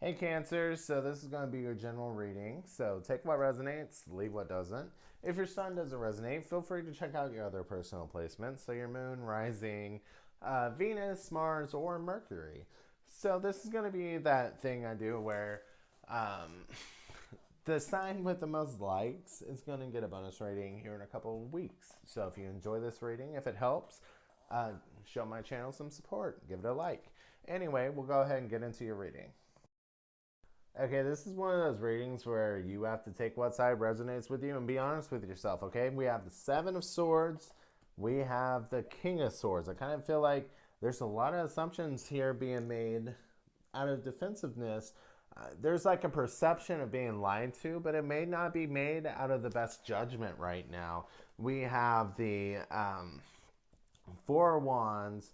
Hey Cancer, so this is going to be your general reading. So take what resonates, leave what doesn't. If your sun doesn't resonate, feel free to check out your other personal placements. So your moon, rising, Venus, Mars, or Mercury. So this is going to be that thing I do where um, the sign with the most likes is going to get a bonus rating here in a couple of weeks. So if you enjoy this reading, if it helps, uh, show my channel some support. Give it a like. Anyway, we'll go ahead and get into your reading. Okay, this is one of those readings where you have to take what side resonates with you and be honest with yourself, okay? We have the Seven of Swords, we have the King of Swords. I kind of feel like there's a lot of assumptions here being made out of defensiveness. There's like a perception of being lied to, but it may not be made out of the best judgment right now. We have the Four of Wands,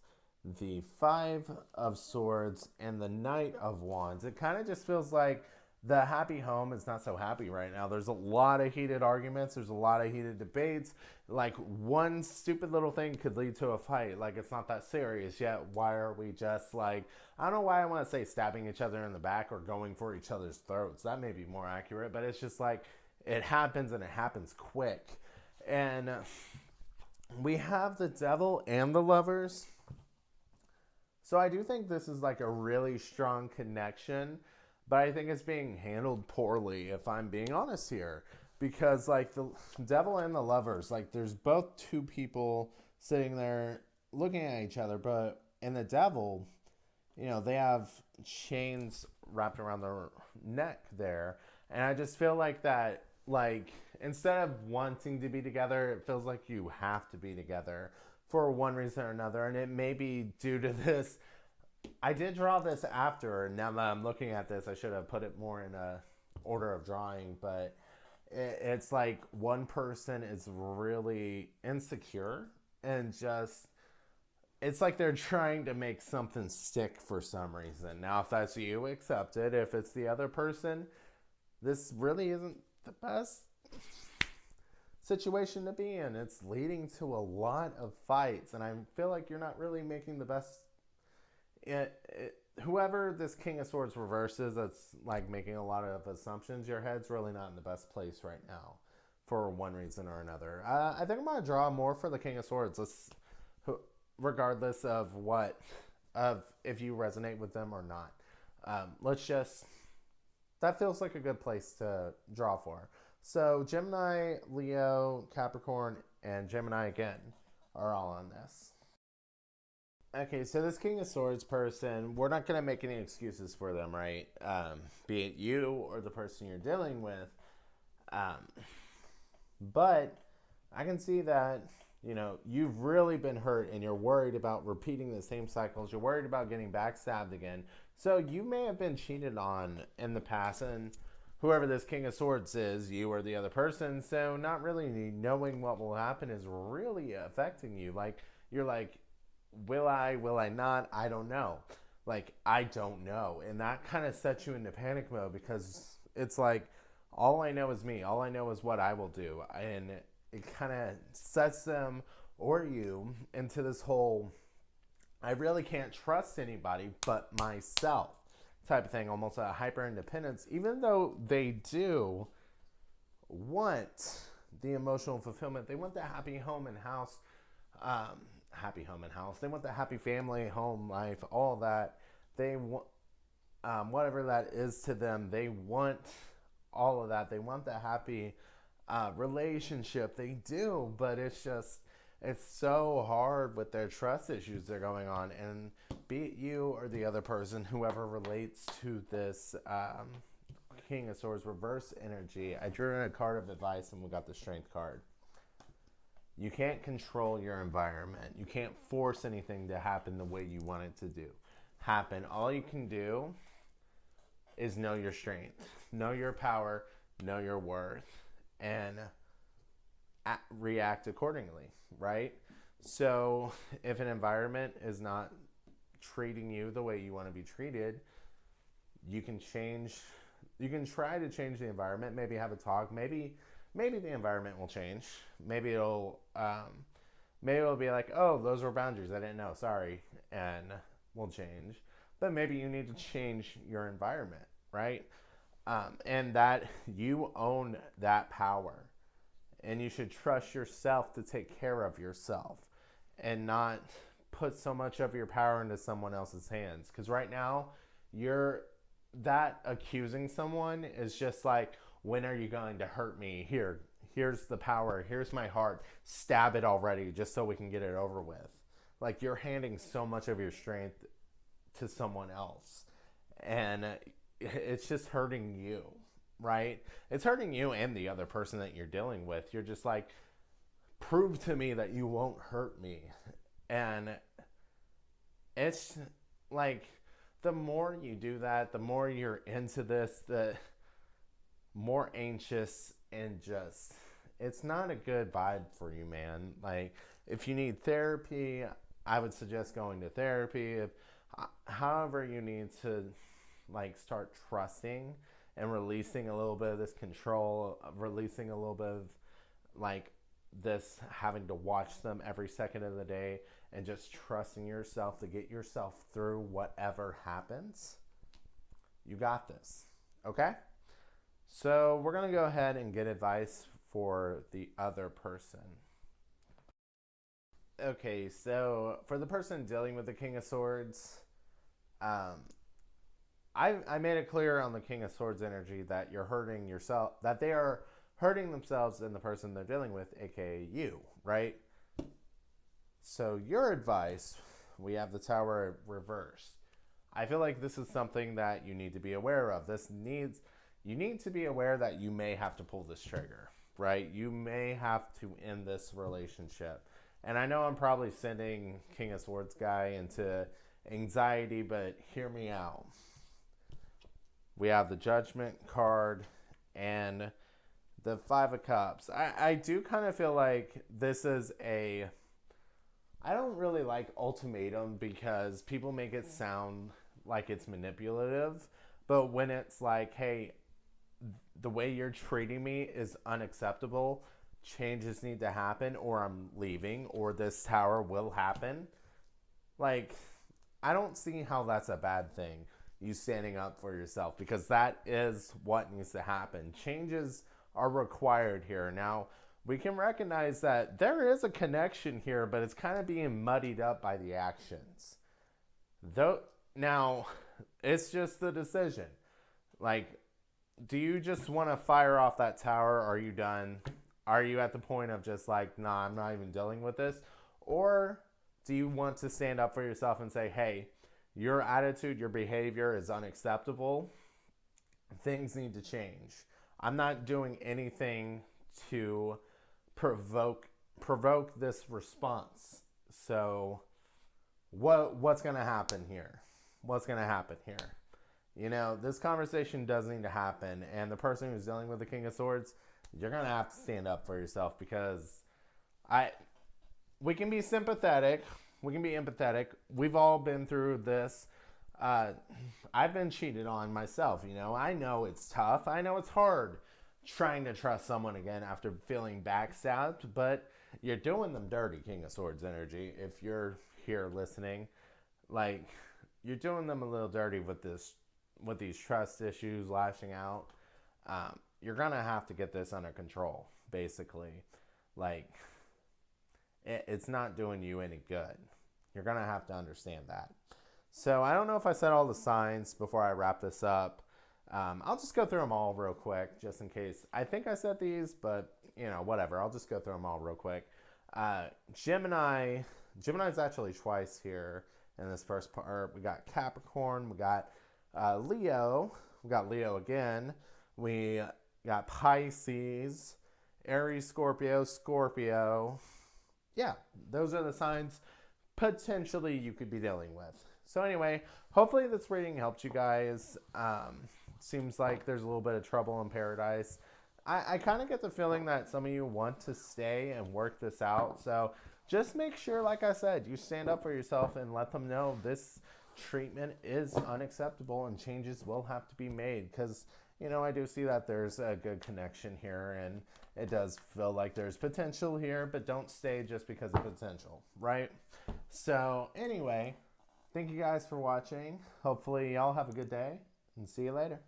the Five of Swords, and the Knight of Wands. It kind of just feels like the happy home is not so happy right now. There's a lot of heated arguments. There's a lot of heated debates. Like one stupid little thing could lead to a fight. Like it's not that serious yet. Why are we just like, I don't know why I want to say stabbing each other in the back or going for each other's throats. That may be more accurate, but it's just like it happens and it happens quick. And we have the Devil and the Lovers. So I do think this is like a really strong connection, but I think it's being handled poorly if I'm being honest here. Because like the Devil and the Lovers, like there's both two people sitting there looking at each other, but in the Devil, they have chains wrapped around their neck there. And I just feel like that like instead of wanting to be together, it feels like you have to be together for one reason or another. And it may be due to this. I did draw this after. Now that I'm looking at this, I should have put it more in a order of drawing, but it's like one person is really insecure and just it's like they're trying to make something stick for some reason. Now, if that's you, accept it. If it's the other person, this really isn't the best situation to be in. It's leading to a lot of fights, and I feel like you're not really making the best. Whoever this King of Swords reverses, that's like making a lot of assumptions. Your head's really not in the best place right now, for one reason or another. I think I'm gonna draw more for the King of Swords. Regardless of if you resonate with them or not. Let's just that feels like a good place to draw for. So Gemini, Leo, Capricorn, and Gemini again are all on this. Okay, so this King of Swords person, we're not going to make any excuses for them, right? Be it you or the person you're dealing with. Um, but I can see that, you've really been hurt and you're worried about repeating the same cycles. You're worried about getting backstabbed again. So you may have been cheated on in the past, and whoever this King of Swords is, you or the other person, so not really knowing what will happen is really affecting you. Like, you're like, will I not? I don't know. Like, I don't know. And that kind of sets you into panic mode because it's like, all I know is me. All I know is what I will do. And it kind of sets them or you into this whole, I really can't trust anybody but myself type of thing, almost a hyper independence, even though they do want the emotional fulfillment. They want the happy home and house. Happy home and house. They want the happy family, home life, all that. They want whatever that is to them. They want all of that. They want the happy relationship. They do, but it's so hard with their trust issues that are going on. And be it you or the other person, whoever relates to this King of Swords reverse energy, I drew in a card of advice and we got the Strength card. You can't control your environment. You can't force anything to happen the way you want it to happen. All you can do is know your strength, know your power, know your worth, and react accordingly, right? So if an environment is not treating you the way you want to be treated, you can try to change the environment, maybe have a talk, maybe the environment will change. Maybe it'll be like, oh, those were boundaries. I didn't know. Sorry, and we'll change. But maybe you need to change your environment. right? And that you own that power. And you should trust yourself to take care of yourself and not put so much of your power into someone else's hands. Because right now, you're that accusing someone is just like, when are you going to hurt me? Here's the power. Here's my heart. Stab it already, just so we can get it over with. Like, you're handing so much of your strength to someone else, and it's just hurting you, right? It's hurting you and the other person that you're dealing with. You're just like, prove to me that you won't hurt me. And it's like, the more you do that, the more you're into this, the more anxious, and just, it's not a good vibe for you, man. Like, if you need therapy, I would suggest going to therapy. If, however, you need to like start trusting and releasing a little bit of this control, releasing a little bit of like this having to watch them every second of the day, and just trusting yourself to get yourself through whatever happens. You got this. Okay? So we're going to go ahead and get advice for the other person. Okay, so for the person dealing with the King of Swords, I made it clear on the King of Swords energy that you're hurting yourself, that they are hurting themselves and the person they're dealing with, aka you, right? So your advice, we have the Tower reversed. I feel like this is something that you need to be aware of. You need to be aware that you may have to pull this trigger, right? You may have to end this relationship. And I know I'm probably sending King of Swords guy into anxiety, but hear me out. We have the Judgment card and the Five of Cups. I do kind of feel like this is a... I don't really like ultimatum because people make it sound like it's manipulative. But when it's like, hey, the way you're treating me is unacceptable, changes need to happen, or I'm leaving, or this tower will happen. Like, I don't see how that's a bad thing, you standing up for yourself, because that is what needs to happen. Changes are required here. Now, we can recognize that there is a connection here, but it's kind of being muddied up by the actions. Though, now, it's just the decision. Like, do you just want to fire off that tower? Are you done? Are you at the point of just like, nah, I'm not even dealing with this? Or do you want to stand up for yourself and say, hey, your attitude, your behavior is unacceptable. Things need to change. I'm not doing anything to provoke this response. So what's going to happen here? What's going to happen here? You know, this conversation does need to happen, and the person who's dealing with the King of Swords, you're going to have to stand up for yourself, because we can be sympathetic, we can be empathetic. We've all been through this. I've been cheated on myself, you know. I know it's tough. I know it's hard trying to trust someone again after feeling backstabbed, but you're doing them dirty, King of Swords energy. If you're here listening, like, you're doing them a little dirty with these trust issues, lashing out. You're gonna have to get this under control, basically. Like, it's not doing you any good. You're gonna have to understand that. So I don't know if I said all the signs before I wrap this up. I'll just go through them all real quick, just in case. I think I said these, but, you know, whatever. I'll just go through them all real quick. Gemini's actually twice here in this first part. We got Capricorn. We got Leo. We got Leo again. We got Pisces, Aries, Scorpio. Yeah, those are the signs potentially you could be dealing with. So anyway, hopefully this reading helped you guys. Seems like there's a little bit of trouble in paradise. I kind of get the feeling that some of you want to stay and work this out. So just make sure, like I said, you stand up for yourself and let them know this treatment is unacceptable and changes will have to be made. Because, you know, I do see that there's a good connection here, and it does feel like there's potential here, but don't stay just because of potential, right? So anyway, thank you guys for watching. Hopefully y'all have a good day, and see you later.